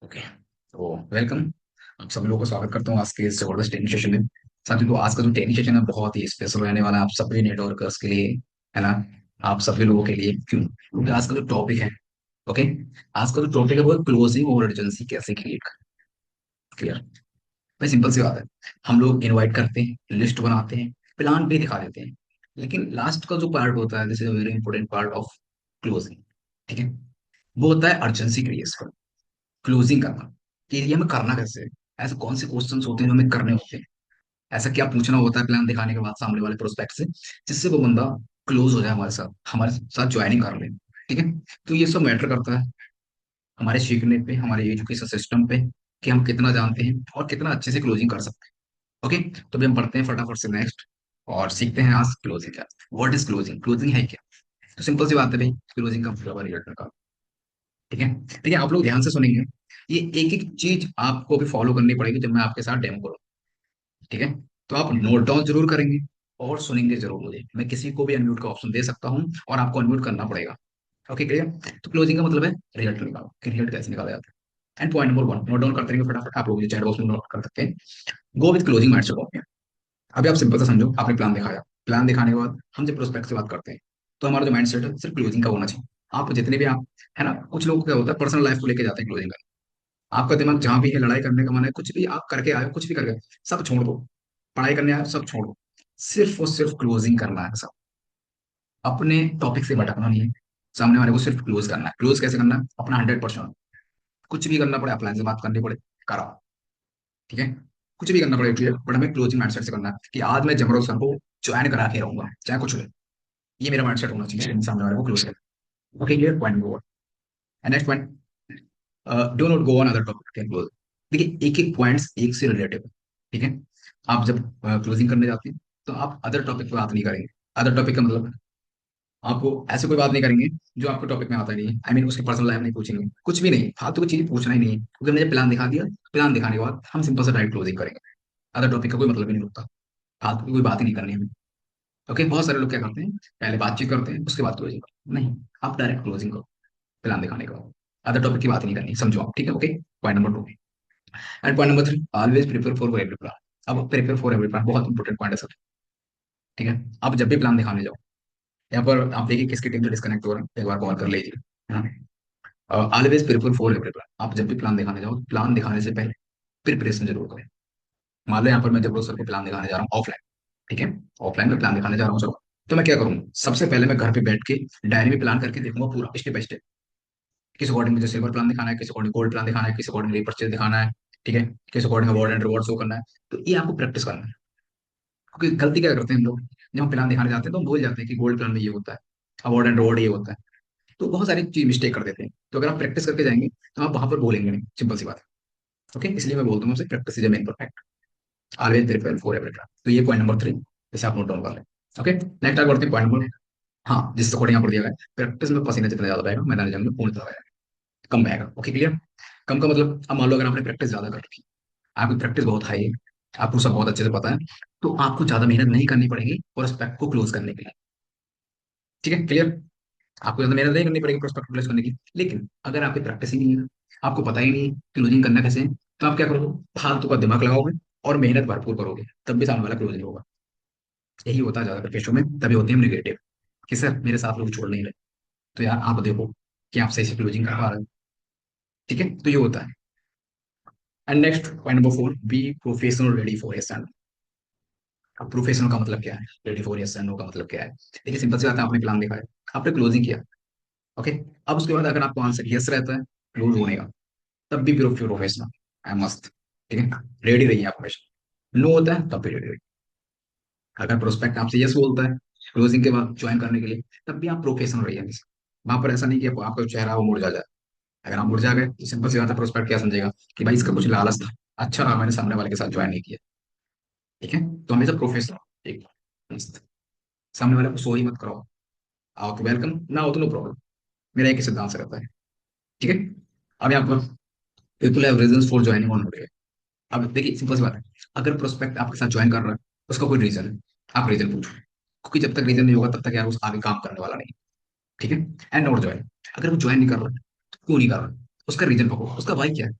Okay, तो welcome. आप सभी लोगों का स्वागत करता हूँ आज के इस जबरदस्त ट्रेनिंग सेशन में। साथियों, तो आज का जो ट्रेनिंग सेशन है बहुत ही स्पेशल रहने वाला है आप सभी नेटवर्कर्स के लिए, है ना। आप सभी लोगों के लिए, क्यों? क्योंकि आज का जो टॉपिक है, ओके, आज का जो टॉपिक है वो क्लोजिंग और अर्जेंसी कैसे क्रिएट करें। क्लियर? भाई सिंपल सी बात है। हम लोग इनवाइट करते हैं, लिस्ट बनाते हैं, प्लान भी दिखा देते हैं, लेकिन लास्ट का जो पार्ट होता है, this is very important part of closing. ठीक है, वो होता है अर्जेंसी क्रिएशन, क्लोजिंग करना। कि ये हमें करना कैसे है, ऐसे कौन से क्वेश्चंस होते हैं जो हमें करने होते हैं, ऐसा क्या पूछना होता है प्लान दिखाने के बाद सामने वाले प्रोस्पेक्ट से, जिससे वो बंदा क्लोज हो जाए हमारे साथ ज्वाइनिंग कर ले। ठीक है, तो ये सब मैटर करता है हमारे सीखने पे, हमारे एजुकेशन सिस्टम पे, कि हम कितना जानते हैं और कितना अच्छे से क्लोजिंग कर सकते हैं। ओके, तो अभी हम पढ़ते हैं फटाफट से नेक्स्ट और सीखते हैं आज क्लोजिंग क्या। What is closing? क्लोजिंग है क्या? तो सिंपल सी बात है भाई, क्लोजिंग का पूरा रिजल्ट निकाल। ठीक है, ठीक है, आप लोग ध्यान से सुनेंगे। ये एक एक चीज आपको भी फॉलो करनी पड़ेगी जब मैं आपके साथ डेमो करूँ। ठीक है, तो आप नोट डाउन जरूर करेंगे और सुनेंगे जरूर। मुझे, मैं किसी को भी अनम्यूट का ऑप्शन दे सकता हूँ और आपको अनम्यूट करना पड़ेगा। Okay, clear? तो क्लोजिंग का मतलब है रिजल्ट निकालो, कि रिजल्ट कैसे निकाला जाता है। And point number one, note down करते रहेंगे फटाफट। आप लोग चैट बॉक्स में नोट कर सकते हैं। Go with closing mindset. अभी आप सिंपल सा समझो, आपने प्लान दिखाया, प्लान दिखाने के बाद हम जब प्रोस्पेक्ट से बात करते हैं, तो हमारा जो माइंड सेट है सिर्फ क्लोजिंग का होना चाहिए। आप जितने भी आप, है ना, कुछ लोग क्या होता है पर्सनल लाइफ को लेके जाते हैं क्लोजिंग का। आपका दिमाग जहां भी है, लड़ाई करने का मन है, कुछ भी आप करके आए हो, कुछ भी करके, सब छोड़ दो। पढ़ाई करने आए हो, सब छोड़ दो। सिर्फ और सिर्फ क्लोजिंग करना है सब। अपने टॉपिक से भटकना नहीं है। सामने वाले को सिर्फ क्लोज करना है। क्लोज कैसे करना है? अपना 100%। कुछ भी करना पड़े, अपलाइन से बात करनी पड़े, कराओ। ठीक है, कुछ भी करना पड़ेगा, बट हमें क्लोजिंग माइंडसेट से करना है कि आज मैं जमरो सर को ज्वाइन करा के रहूंगा चाहे कुछ हो। ये मेरा माइंडसेट होना चाहिए सामने वाले को क्लोज कर। Okay, clear? Point number one. And next point, do not go on other topic can close. देखिए, एक एक पॉइंट्स एक से रिलेटेड है। ठीक है, आप जब क्लोजिंग करने जाते हैं तो आप अदर टॉपिक पे बात नहीं करेंगे। अदर टॉपिक का मतलब आपको ऐसे कोई बात नहीं करेंगे जो आपको टॉपिक में आता नहीं है। आई मीन उसकी पर्सनल लाइफ नहीं पूछेंगे, कुछ भी नहीं, फालतू की चीज पूछना ही नहीं है, क्योंकि हमने प्लान दिखा दिया। प्लान दिखाने के बाद हम सिंपल से डायरेक्ट क्लोजिंग करेंगे। अदर टॉपिक का कोई मतलब ही नहीं होता, फालतू की कोई बात ही नहीं करनी है हमें। ओके, बहुत सारे लोग क्या करते हैं, पहले बातचीत करते हैं उसके बाद क्लोजिंग। नहीं, आप डायरेक्ट क्लोजिंग करो प्लान दिखाने के बाद। अदर टॉपिक की बात ही नहीं करनी, समझो आप। ठीक है, okay. Point number two. And point number three, always prepare for every plan. अब प्रिपेयर फॉर एवरी प्लान बहुत इंपॉर्टेंट पॉइंट है सर। ठीक है, आप जब भी प्लान दिखाने जाओ, यहाँ पर आप देखिए किसकी टीम से डिस्कनेक्ट हो रहा है, एक बार कॉल कर लीजिए, है ना। Always prepare for every plan. आप जब भी प्लान दिखाने जाओ, प्लान दिखाने से पहले प्रिपरेशन जरूर करें। मान लो यहाँ पर मैं जब सर को प्लान दिखाने जा रहा हूँ ऑफलाइन, ठीक है, ऑफलाइन में प्लान दिखाने जा रहा हूँ चलो, तो मैं क्या करूँ? सबसे पहले मैं घर पे बैठ के डायरी में प्लान करके देखूंगा पूरा स्टेप बाय स्टेप। किस अकॉर्डिंग मुझे सिल्वर प्लान दिखाना है, किस अकॉर्डिंग गोल्ड प्लान दिखाना है, किस अकॉर्डिंग रीपरचेज दिखाना है। ठीक है, किस according award and reward show करना है। तो ये आपको प्रैक्टिस करना है। क्योंकि गलती क्या करते हैं हम लोग, जब हम प्लान दिखाने जाते हैं तो हम भूल जाते हैं कि गोल्ड प्लान में ये होता है, अवार्ड एंड रिवॉर्ड ये होता है। तो बहुत सारी चीज मिस्टेक कर देते हैं। तो अगर आप प्रैक्टिस करके जाएंगे तो आप वहां पर बोलेंगे नहीं, सिंपल सी बात है। ओके, इसलिए मैं बोलता हूँ आपसे, practice is main perfect. Always prepare for every plan. तो ये पॉइंट नंबर थ्री, जैसे आप नोट डाउन कर लें। ओके, नेक्स्ट आगे बढ़ते हैं पॉइंट नंबर, हाँ, जिस अकॉर्डिंग यहाँ पर दिया गया है, प्रैक्टिस में पसीना जितना ज्यादा रहेगा मैदान जंग में पूर्णतः कम रहेगा। Okay, clear? कम का मतलब, अब मान लो अगर आपने प्रैक्टिस ज्यादा कर रखी, आपकी प्रैक्टिस बहुत हाई है, आपको सब बहुत अच्छे से पता है, तो आपको ज्यादा मेहनत नहीं करनी पड़ेगी प्रोस्पेक्ट को क्लोज करने के लिए। ठीक है, क्लियर? आपको ज्यादा मेहनत नहीं करनी पड़ेगी प्रोस्पेक्ट को क्लोज करने की। लेकिन अगर आपकी प्रैक्टिस ही नहीं है, आपको पता ही नहीं क्लोजिंग करना कैसे है, तो आप क्या करोगे? फालतू का दिमाग लगाओगे और मेहनत भरपूर करोगे, तब भी सामने वाला क्लोज नहीं होगा। यही होता है ज्यादातर केसों में, तभी होते हैं निगेटिव, कि सर मेरे साथ लोग छोड़ नहीं रहे। तो यार आप देखो कि आप सही से क्लोजिंग कर पा रहे हो। ठीक है, तो ये होता है। And next point number four, be professional ready for yes and. अब प्रोफेशनल का मतलब क्या है, ready for yes and no का मतलब क्या है? देखिए सिंपल सी बात है, आपने प्लान देखा है, आपने क्लोजिंग किया। ओके, अब उसके बाद अगर आपको आंसर यस रहता है, क्लोज होने का, तब भी प्रोफेशनल है, मस्त। ठीक है, रेडी रहिए आप हमेशा। नो होता है तब भी रेडी रहिए। अगर प्रोस्पेक्ट आपसे यस बोलता है क्लोजिंग के बाद ज्वाइन करने के लिए, तब भी आप प्रोफेशनल रहिए हमेशा। वहां पर ऐसा नहीं कि आपका जो चेहरा है वो मुड़ जाए। अगर आप मुड़ जा गए तो सिंपल सी बात है, प्रोस्पेक्ट क्या समझेगा कि भाई इसका कुछ लालच था, अच्छा रहा मैंने सामने वाले के साथ ज्वाइन नहीं किया। ठीक है, तो हमेशा प्रोफेशनल एक मस्त। सामने वाले को सो ही मत कराओ। आओ तो वेलकम, ना हो तो नो प्रॉब्लम। मेरा एक ही सिद्धांत से रहता है। ठीक है, अब यहाँ पर people have reasons for joining on today. अब देखिए सिंपल सी बात है, अगर प्रोस्पेक्ट आपके साथ ज्वाइन कर रहा है, उसका कोई रीजन है, आप रीजन पूछो। क्योंकि जब तक रीजन नहीं होगा तब तक यार उस आगे काम करने वाला नहीं। ठीक है, एंड नॉट ज्वाइन। अगर वो ज्वाइन नहीं कर रहा है, तो क्यों नहीं कर रहा है? उसका रीजन पकड़ो, उसका भाई क्या है।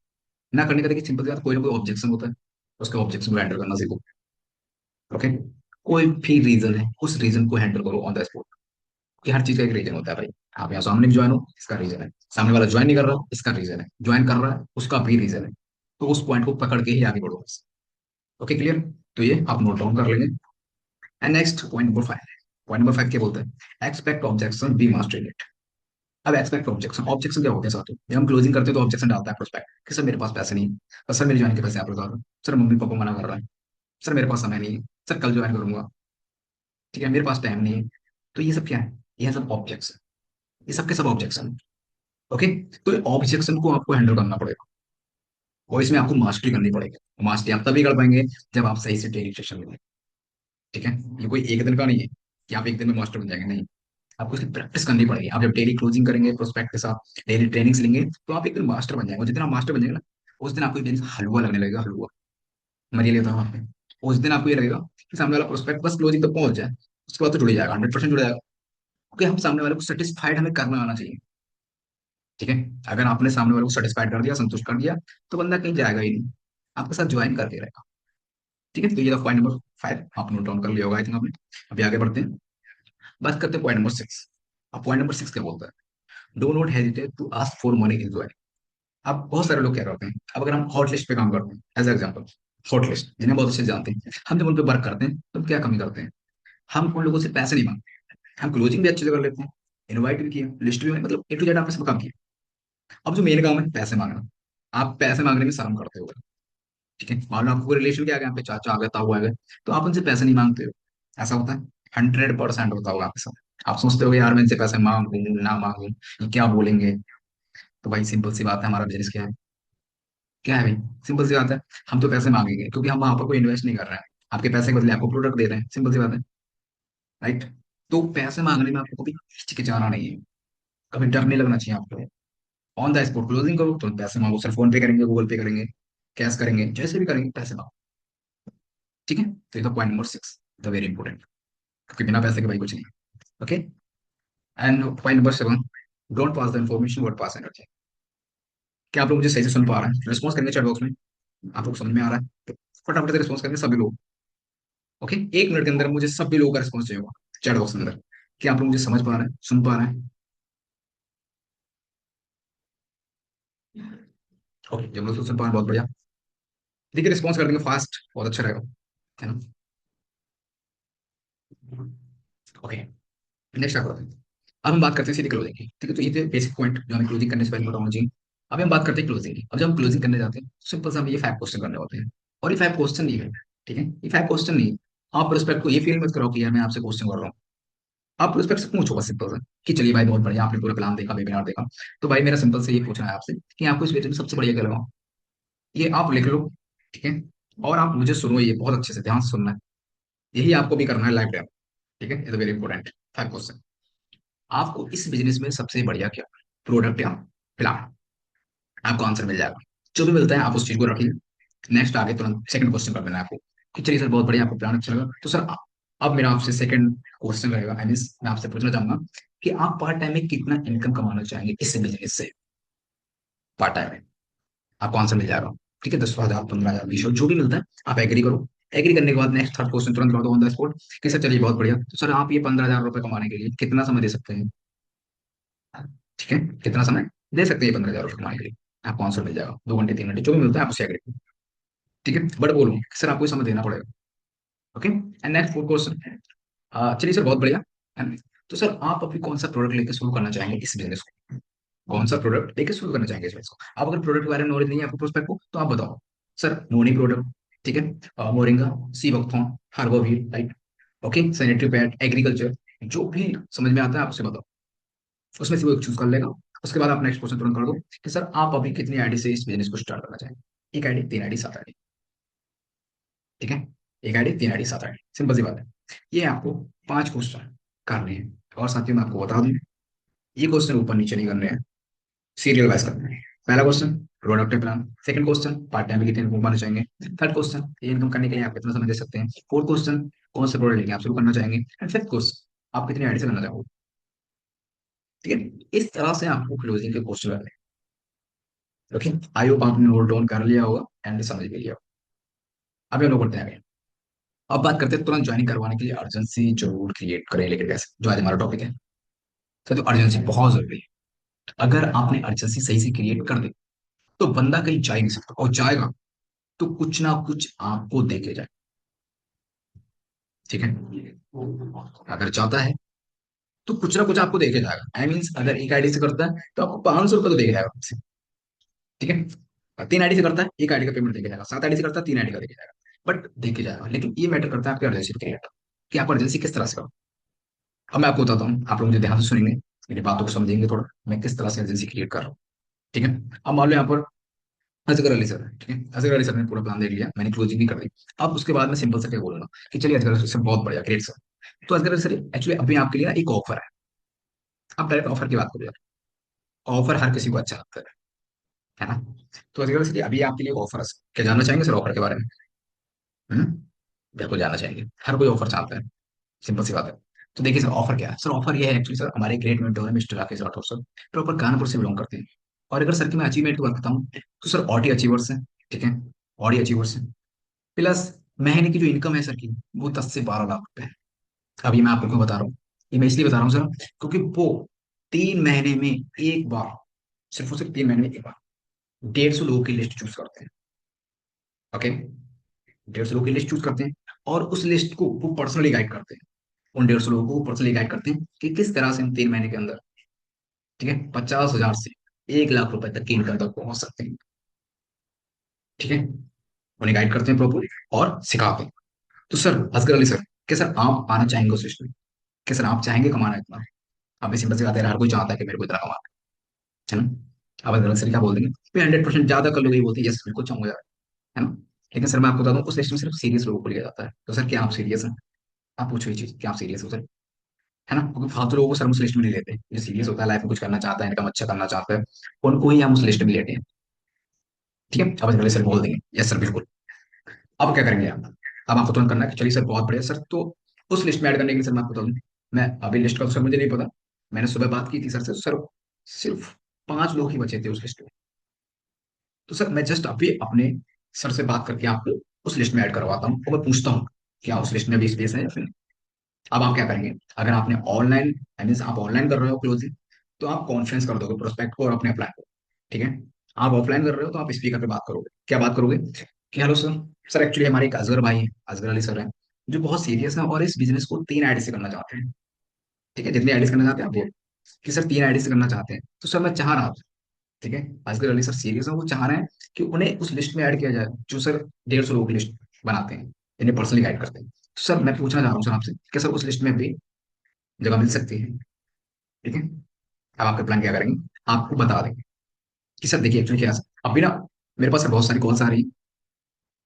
ना करने का देखिए सिंपल सी बात, कोई ना कोई ऑब्जेक्शन होता है, उसके ऑब्जेक्शन को हैंडल करना सीखो। ओके, कोई भी रीजन है उस रीजन को हैंडल करो ऑन द स्पॉट, कि हर चीज का एक रीजन होता है भाई। आप यहाँ सामने ज्वाइन हो, इसका रीजन है, सामने वाला ज्वाइन नहीं कर रहा, इसका रीजन है, ज्वाइन कर रहा है, उसका भी रीजन है। तो उस पॉइंट को पकड़ के ही आगे बढ़ो बस। Okay clear. तो ये आप नोट डाउन कर लेंगे। And next point number 5। Point number 5 क्या बोलते हैं? Expect objection be mastering it. अब एक्सपेक्ट ऑब्जेक्शन, ऑब्जेक्शन क्या होते हैं साथियों? जब हम क्लोजिंग करते हैं तो ऑब्जेक्शन डालता है प्रोस्पेक्ट कि सर मेरे पास पैसे नहीं है, और सर मेरे ज्वाइन के पैसे आप लगा दो, सर मम्मी पापा मना कर रहा है, सर मेरे पास समय नहीं है, सर कल ज्वाइन करूंगा, ठीक है, मेरे पास टाइम नहीं है। तो ये सब क्या है? ये सब ऑब्जेक्शन, ये सब के सब ऑब्जेक्शन। ओके, तो ऑब्जेक्शन को आपको हैंडल करना पड़ेगा, और इसमें आपको मास्टरी करनी पड़ेगी। मास्टरी आप तभी कर पाएंगे जब आप सही से डेली सेशन लेंगे। ठीक है, ये कोई एक दिन का नहीं है कि आप एक दिन में मास्टर बन जाएंगे, नहीं। आपको इसकी प्रैक्टिस करनी पड़ेगी। आप जब डेली क्लोजिंग करेंगे प्रोस्पेक्ट के साथ, डेली ट्रेनिंग्स लेंगे, तो आप एक दिन मास्टर बन जाएंगे। और जितना आप मास्टर बन जाएंगे ना, उस दिन आपको बिजनेस हलवा लगने लगेगा, हलवा। मैं ये लेता हूँ आपने, उस दिन आपको ये लगेगा कि सामने वाला प्रोस्पेक्ट बस क्लोजिंग तक पहुंच जाए, उसके बाद तो जुड़ ही जाएगा, 100% जुड़ जाएगा। क्योंकि हम सामने वाले को सेटिस्फाइड हमें करना आना चाहिए। ठीक है, अगर आपने सामने वाले को सेटिस्फाइड कर दिया, संतुष्ट कर दिया, तो बंदा कहीं जाएगा ही नहीं, आपके साथ ज्वाइन करके रहेगा। ठीक है, तो ये था पॉइंट नंबर 5, आप नोट डाउन कर लिया होगा आई थिंक आपने। अभी आगे बढ़ते हैं, बात करते हैं पॉइंट नंबर 6। अब पॉइंट नंबर 6 क्या बोलता है? Do not hesitate to ask for money in join. अब बहुत सारे लोग क्या करते हैं, अब अगर हम हॉट लिस्ट पे काम करते हैं, एज एग्जाम्पल, हॉट लिस्ट जिन्हें बहुत अच्छे से जानते हैं, हम जब उन पर वर्क करते हैं तो हम क्या कमी करते हैं? हम उन लोगों से पैसे नहीं मांगते, हम क्लोजिंग भी अच्छे से कर लेते हैं, इनवाइट भी किया, लिस्ट भी, मतलब ए टू जेड आपने सब काम किया। अब जो मेन काम है पैसे मांगना, आप पैसे मांगने में शर्म करते हो। ठीक है, मान लो आपको कोई रिलेशन के आ गया, यहाँ पे चाचा आ गए, ताऊ आ गए, तो आप उनसे पैसे नहीं मांगते हो। ऐसा होता है, 100% होता होगा आपके साथ। आप सोचते हो यार मैं इनसे पैसे मांगू ना मांगू, ये क्या बोलेंगे। तो भाई सिंपल सी बात है, हमारा बिजनेस क्या है? क्या है भाई? सिंपल सी बात है, हम तो पैसे मांगेंगे क्योंकि हम वहां पर कोई इन्वेस्ट नहीं कर रहे हैं, आपके पैसे के बदले आपको प्रोडक्ट दे रहे हैं, सिंपल सी बात है। राइट। तो पैसे मांगने में आपको कभी हिचकिचाना नहीं है, कभी डर नहीं लगना चाहिए आपको। ऑन द स्पॉट क्लोजिंग करो तो पैसे मांगो, सर फोन पे करेंगे, गूगल पे करेंगे, कैश करेंगे, जैसे भी करेंगे, पैसे मांगो। ठीक है, तो ये तो point number 6, the very important, क्योंकि बिना पैसे के भाई कुछ नहीं। Okay, and point number 7, don't pass the information, word pass energy. क्या आप लोग मुझे सही से सुन पा रहे हैं? रिस्पॉन्स करेंगे चैट बॉक्स में, आप लोग समझ में आ रहा है तो फटाफट से रिस्पॉन्स करेंगे सभी लोग। ओके, 1 मिनट के अंदर मुझे सभी लोगों का रिस्पॉन्स चाहिए होगा चैट बॉक्स के अंदर, कि आप लोग मुझे समझ पा रहे हैं, सुन पा रहे हैं। ओके, जब लोग सुन पा रहे हैं बहुत बढ़िया। देखिए रिस्पॉन्स कर देंगे फास्ट, बहुत अच्छा रहेगा, है ना। ओके, नेक्स्ट आप बताते हैं। अब हम बात करते हैं सीधी क्लोजिंग की। ठीक है, तो ये थे बेसिक पॉइंट जो हमें क्लोजिंग करने से पहले बताना चाहिए। अब हम बात करते हैं क्लोजिंग की। अब जब हम क्लोजिंग करने जाते हैं, सिंपल सा हमें ये 5 क्वेश्चन करने होते हैं। और ये 5 क्वेश्चन नहीं है, ठीक है, ये 5 क्वेश्चन नहीं है। आप प्रोस्पेक्ट को ये फील मत करो कि यार मैं आपसे क्वेश्चन कर रहा हूँ। आप प्रोस्पेक्ट से पूछो बस सिंपल सा, कि चलिए भाई बहुत बढ़िया, आपने पूरा प्लान देखा, वेबिनार देखा, तो भाई मेरा सिंपल से ये पूछना है आपसे कि आपको इस वेबिनार में सबसे बढ़िया क्या लगा। ये आप लिख लो। ठीक है, और आप मुझे सुनो, ये बहुत अच्छे से ध्यान से सुनना है, यही आपको भी करना है लाइफ टाइम। ठीक है, इज वेरी इंपॉर्टेंट 5 क्वेश्चन। आपको इस बिजनेस में सबसे बढ़िया क्या प्रोडक्ट या प्लान, आपको आंसर मिल जाएगा। जो भी मिलता है आप उस चीज को रखिए। नेक्स्ट आगे तुरंत सेकंड क्वेश्चन कर देना है आपको, कि चलिए सर बहुत बढ़िया, आपको प्लान अच्छा लगा, तो सर अब मेरा आपसे सेकंड क्वेश्चन रहेगा, आई मीन मैं आपसे पूछना चाहूंगा कि आप पार्ट टाइम में कितना इनकम कमाना चाहेंगे इस बिजनेस से, पार्ट टाइम में। आपको आंसर मिल जाएगा। ठीक है, 10,000, 15,000, 20,000, जो भी मिलता है आप एग्री करो। एग्री करने के बाद नेक्स्ट थर्ड क्वेश्चन तुरंत कर दो ऑन द स्पॉट, कि सर चलिए बहुत बढ़िया, तो सर आप ये 15,000 रुपये कमाने के लिए कितना समय दे सकते हैं? ठीक है, कितना समय दे सकते हैं 15,000 रुपये कमाने के लिए? आपको आंसर मिल जाएगा, 2 घंटे, 3 घंटे, जो भी मिलता है आप उसे एग्री करो। ठीक है, बट बोलो सर आपको ये समय देना पड़ेगा। Okay, and next fourth question, चलिए सर बहुत बढ़िया, है। तो सर आप अभी कौन सा प्रोडक्ट लेके शुरू करना चाहेंगे इस बिजनेस को? कौन सा प्रोडक्ट लेके शुरू करना चाहेंगे इस बिजनेस को? आप अगर प्रोडक्ट के बारे में नॉलेज नहीं है आपको, प्रोस्पेक्ट को, तो आप बताओ। सर नोनी प्रोडक्ट, ठीक है, मोरिंगा, सी बकथॉर्न, हार्बोवीर, right, okay, sanitary pad, agriculture, जो भी समझ में आता है आप उसे बताओ, उसमें से वो एक चूज कर लेगा। उसके बाद आप नेक्स्ट क्वेश्चन तुरंत कर दो, कि सर आप अभी कितनी आईडी से इस बिजनेस को स्टार्ट करना चाहेंगे? 1 आईडी, 3 आईडी, 7 आईडी। ठीक है, 1 आईडी, 3 आईडी, 7 आईडी, सिंपल सी बात है। ये आपको 5 क्वेश्चन करने हैं। और साथियों मैं आपको बता दूं, ये क्वेश्चन ऊपर नीचे नहीं करने हैं, सीरियल वाइज करने हैं। पहला question product plan, second question part time में कितने इनकम पाना चाहेंगे, थर्ड क्वेश्चन ये इनकम करने के लिए आप कितना समय दे सकते हैं, फोर्थ क्वेश्चन कौन से प्रोडक्ट लेके आप शुरू करना चाहेंगे, एंड फिफ्थ क्वेश्चन आप कितनी आईडी से करना चाहोगे। ठीक है, इस तरह से आपको क्लोजिंग के क्वेश्चन करने हैं। ओके, आई होप आपने नोट डाउन कर लिया होगा एंड समझ भी लिया होगा। अभी हम लोग बढ़ते हैं आगे। अब बात करते हैं तुरंत ज्वाइनिंग करवाने के लिए अर्जेंसी जरूर क्रिएट करें, लेकिन कैसे, जो आज हमारा टॉपिक है। तो अर्जेंसी बहुत जरूरी है। अगर आपने अर्जेंसी सही से क्रिएट कर दी तो बंदा कहीं जा ही नहीं सकता, और जाएगा तो कुछ ना कुछ आपको दे के जाए। ठीक है, अगर चाहता है तो कुछ ना कुछ आपको दे के जाएगा। आई मीन्स अगर एक आईडी से करता है तो आपको 500 रुपये तो दे के जाएगा आपसे। ठीक है, और 3 आईडी से करता है, एक आईडी का पेमेंट दे के जाएगा, 7 आईडी से करता है, 3 आईडी का दे के जाएगा, बट दे के जाएगा। लेकिन ये मैटर करता है आपके अर्जेंसी क्रिएट, कि आप अर्जेंसी किस तरह से करो। अब मैं आपको बताता हूँ, आप लोग मुझे ध्यान से सुनेंगे, मेरी बातों को समझेंगे थोड़ा, मैं किस तरह से एजेंसी क्रिएट कर रहा हूँ। ठीक है, अब मान लो यहाँ पर अजगर अली सर है। ठीक है, अजगर अली सर ने पूरा प्लान देख लिया, मैंने क्लोजिंग भी कर दी। अब उसके बाद मैं सिंपल से क्या बोलूंगा कि चलिए अजगर अली सर बहुत बढ़िया, ग्रेट सर। तो अजगर अली सर एक्चुअली अभी आपके लिए ना एक ऑफर है। आप डायरेक्ट ऑफर की बात करो यार, ऑफर हर किसी को अच्छा लगता है ना। तो अजगर अली सर अभी आपके लिए ऑफर है। क्या जानना चाहेंगे सर ऑफर के बारे में? हम्म, बिल्कुल जानना चाहेंगे, हर कोई ऑफर चाहता है, सिंपल सी बात है। तो देखिए सर ऑफर क्या है। सर ऑफर ये है एक्चुअली, सर हमारे ग्रेट मेंटोर है mister Rakesh Rathore sir, proper Kanpur से बिलोंग करते हैं। और अगर सर की मैं अचीवमेंट की बात करता हूँ तो सर ऑडी अचीवर्स है। ठीक है, ऑडी अचीवर्स है, प्लस महीने की जो इनकम है सर की, वो 10 से 12 लाख रुपए है। अभी मैं आपको क्यों बता रहा हूँ, ये मैं इसलिए बता रहा हूँ सर, क्योंकि वो 3 महीने में एक बार, सिर्फ और सिर्फ 3 महीने में एक बार 150 लोगों की लिस्ट चूज करते हैं। ओके, 150 लोगों की लिस्ट चूज करते हैं, और उस लिस्ट को वो पर्सनली गाइड करते हैं। उन 150 लोगों को पर्सनली गाइड करते हैं कि किस तरह से हम 3 महीने के अंदर, ठीक है, 50,000 से 1 लाख रुपए तक की इनकम तक पहुंच सकते हैं। ठीक है, उन्हें गाइड करते हैं प्रॉपर और सिखाते हैं। तो सर असगर अली सर, क्या सर आप आना चाहेंगे उस लिस्ट में? क्या सर आप चाहेंगे कमाना इतना? अब ये सिंपल सी बात है, हर कोई चाहता है कि मेरे को इतना कमाना है ना। अब असगर अली सर क्या बोल देंगे, मैं 100% ज्यादा कर लोग ये बोलते हैं यस बिल्कुल चाहूंगा यार, है ना। लेकिन सर मैं आपको बता दूं, उस लिस्ट में सिर्फ सीरियस लोगों को लिया जाता है। तो सर क्या आप सीरियस हैं? आप पूछो ये चीज, क्या आप सीरियस हो सर? है ना, क्योंकि फालतू लोगों को सर उस लिस्ट में नहीं लेते। जो सीरियस होता है, लाइफ में कुछ करना चाहता है, इनकम अच्छा करना चाहता है, उनको ही हम उस लिस्ट में लेते हैं। ठीक है, अब अगले सर बोल देंगे यस सर बिल्कुल। अब क्या करेंगे आप? अब आपको तुरंत करना है कि चलिए सर बहुत बढ़िया सर, तो उस लिस्ट में ऐड करने के लिए सर मैं आपको बता दूं, मैं अभी लिस्ट का तो सर मुझे नहीं पता, मैंने सुबह बात की थी सर से, सर सिर्फ 5 लोग ही बचे थे उस लिस्ट में। तो सर मैं जस्ट अभी अपने सर से बात करके आपको उस लिस्ट में ऐड करवाता हूँ, और मैं पूछता हूँ क्या उस लिस्ट में भी स्पेस है या फिर नहीं। अब आप क्या करेंगे, अगर आपने ऑनलाइन, आई मीन आप ऑनलाइन कर रहे हो क्लोजिंग, तो आप कॉन्फ्रेंस कर दोगे प्रोस्पेक्ट को और अपने अपलाइन को। ठीक है, आप ऑफलाइन कर रहे हो तो आप स्पीकर पे बात करोगे। क्या बात करोगे कि हेलो सर, सर एक्चुअली हमारे एक असगर भाई है, असगर अली सर है, जो बहुत सीरियस है और इस बिजनेस को 3 आईडी से करना चाहते हैं। ठीक है, जितनी आईडी से करना चाहते हैं आप वो, कि सर 3 आईडी से करना चाहते हैं। तो सर मैं चाह रहा हूँ, ठीक है, असगर अली सर सीरियस है, वो चाह रहे हैं कि उन्हें उस लिस्ट में ऐड किया जाए, जो सर 150 लोगों की लिस्ट बनाते हैं, इन्हें पर्सनली गाइड करते हैं। तो सर मैं पूछना चाह रहा हूँ सर आपसे कि सर उस लिस्ट में भी जगह मिल सकती है? ठीक है, अब आपका प्लान क्या करेंगे, आपको बता देंगे कि सर देखिए एक्चुअली क्या है, अभी ना मेरे पास बहुत सारी कॉल्स आ रही हैं,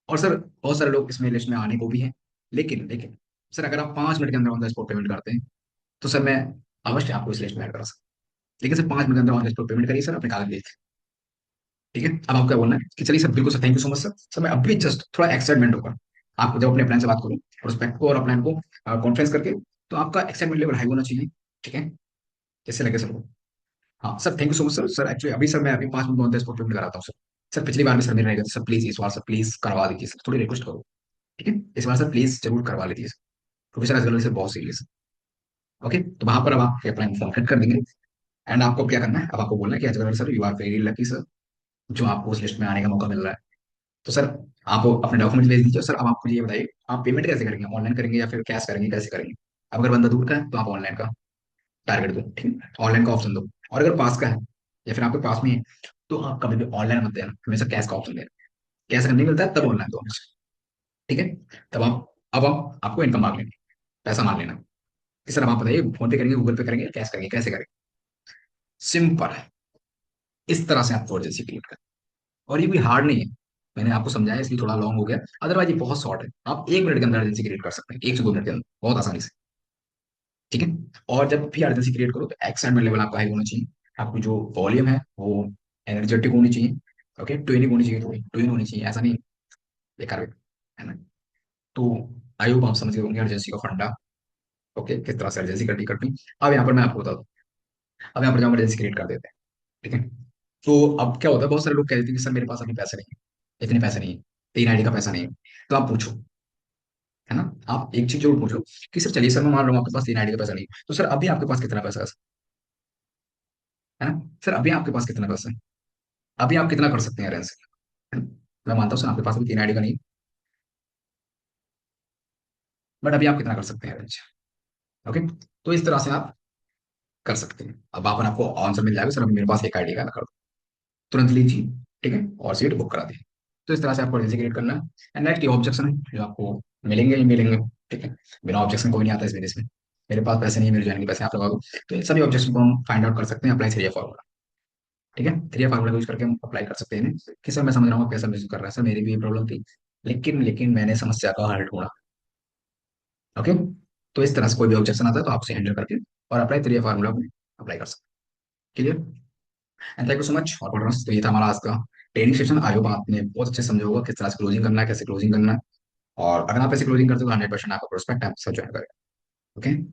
और सर बहुत सारे लोग इसमें लिस्ट में आने को भी हैं। लेकिन लेकिन सर अगर आप 5 मिनट के अंदर ऑन द स्पॉट पेमेंट करते हैं तो सर मैं अवश्य आपको इस लिस्ट में ऐड करा सकता हूँ। लेकिन सर 5 मिनट के अंदर ऑन द स्पॉट पेमेंट करिए सर, अपने कागज भेज। ठीक है, अब आपको क्या बोलना है कि चलिए सर बिल्कुल sir, thank you so much sir. Sir मैं अभी जस्ट थोड़ा एक्साइटमेंट होगा, आपको जब अपने प्लान से बात करूँ, प्रोस्पेक्ट को और अपलाइन को कॉन्फ्रेंस करके, तो आपका एक्साइटमेंट लेवल हाई होना चाहिए। ठीक है, जैसे लगे सर। हाँ sir, thank you so much sir. Sir actually अभी सर मैं अभी 5 minute on the spot payment कराता हूँ सर। सर पिछली बार भी सर मेरे रह गए थे सर, प्लीज इस बार सर प्लीज करवा दीजिए सर, थोड़ी रिक्वेस्ट करो। ठीक है, इस बार सर प्लीज जरूर करवा लीजिए सर, क्योंकि सर आजकल से बहुत सीरियस है। ओके, तो वहां पर अब आप अपना फॉर्म फिल कर देंगे, एंड आपको क्या करना है, अब आपको बोलना है कि अजगर sir you are very lucky sir, जो आपको उस लिस्ट में आने का मौका मिल रहा है। तो सर आप अपने डॉक्यूमेंट भेज दीजिए। सर अब आपको ये बताइए, आप पेमेंट कैसे करेंगे, ऑनलाइन करेंगे या फिर कैश करेंगे, कैसे करेंगे? अब अगर बंदा दूर का है तो आप ऑनलाइन का टारगेट दो, ठीक है, ऑनलाइन का ऑप्शन दो। और अगर पास का है या फिर आपके पास में है, तो आप कभी भी ऑनलाइन मत देना, हमेशा कैश का ऑप्शन देना। कैश अगर नहीं मिलता है तब ऑनलाइन दो हमेशा। ठीक है, तब आप, अब आप आपको इनकम मांग लेंगे, पैसा मांग लेना कि सर अब आप बताइए फोन पे करेंगे, गूगल पे करेंगे, कैश करेंगे, कैसे करेंगे? सिंपल है, इस तरह से आप अर्जेंसी क्रिएट करें। और ये कोई हार्ड नहीं है, मैंने आपको समझाया इसलिए थोड़ा लॉन्ग हो गया, अदरवाइज ये बहुत शॉर्ट है। आप 1 मिनट के अंदर अर्जेंसी क्रिएट कर सकते हैं, 1 से 2 मिनट के अंदर बहुत आसानी से। ठीक है, और जब भी अर्जेंसी क्रिएट करो तो एक्साइटमेंट लेवल आपका हाई होना चाहिए, आपकी जो वॉल्यूम है वो एनर्जेटिक होनी चाहिए। ओके, ट्रेनिंग होनी चाहिए, थोड़ी ट्रेनिंग होनी चाहिए, ऐसा नहीं बेकार है ना। तो आई होप आप समझ गए होंगे अर्जेंसी का फंडा। ओके, किस तरह से अर्जेंसी करनी करनी। अब यहाँ पर मैं आपको बता दूं, अब यहाँ पर जो अर्जेंसी क्रिएट कर देते हैं, ठीक है, तो अब क्या होता है, बहुत सारे लोग कहते हैं कि सर मेरे पास अभी पैसे नहीं है, इतने पैसे नहीं है, 3 आईडी का पैसा नहीं है। तो आप पूछो, है ना, आप एक चीज जरूर पूछो कि सर चलिए सर मैं मान रहा हूँ आपके पास 3 आईडी का पैसा नहीं है, तो सर अभी आपके पास कितना पैसा है ना, सर अभी आपके पास कितना पैसा है, अभी आप कितना कर सकते हैं अरेंज, है ना? मैं मानता हूँ सर आपके पास अभी 3 आईडी का नहीं, बट अभी आप कितना कर सकते हैं अरेंज। ओके, तो इस तरह से आप कर सकते हैं। अब आप आपको आंसर मिल जाएगा, सर अभी मेरे पास 1 आईडी का, मैं कर, तुरंत लीजिए, ठीक है, और सीट बुक करा दी। तो इस तरह से आपको अर्जेंसी क्रिएट करना है। एंड नेक्स्ट ये ऑब्जेक्शन है जो आपको मिलेंगे ही मिलेंगे, ठीक है, बिना ऑब्जेक्शन कोई नहीं आता इस बिजनेस में। मेरे पास पैसे नहीं, मेरे जाने के पैसे आप लगा दो। तो इन सभी ऑब्जेक्शन को हम फाइंड आउट कर सकते हैं, अप्लाई 3 फॉर्मूला, ठीक है, 3 फॉर्मूला यूज करके हम अप्लाई कर सकते हैं इन्हें कि सर मैं समझ रहा हूँ आप कैसा बिजनेस कर रहा है, सर मेरी भी ये प्रॉब्लम थी, लेकिन मैंने समस्या का हल ढूंढा। ओके, तो इस तरह से कोई भी ऑब्जेक्शन आता है तो आप उसे हैंडल करके और अप्लाई 3 फॉर्मूला को अप्लाई कर सकते हैं। Clear, and thank you so much और पढ़ना। तो ये था हमारा आज का ट्रेनिंग सेशन। आई होप आपने बहुत अच्छे से समझा होगा किस तरह से क्लोजिंग करना है, कैसे क्लोजिंग करना है। और अगर आप ऐसे क्लोजिंग करते हो तो 100% आपका प्रोस्पेक्ट आपके साथ ज्वाइन करेगा। ओके।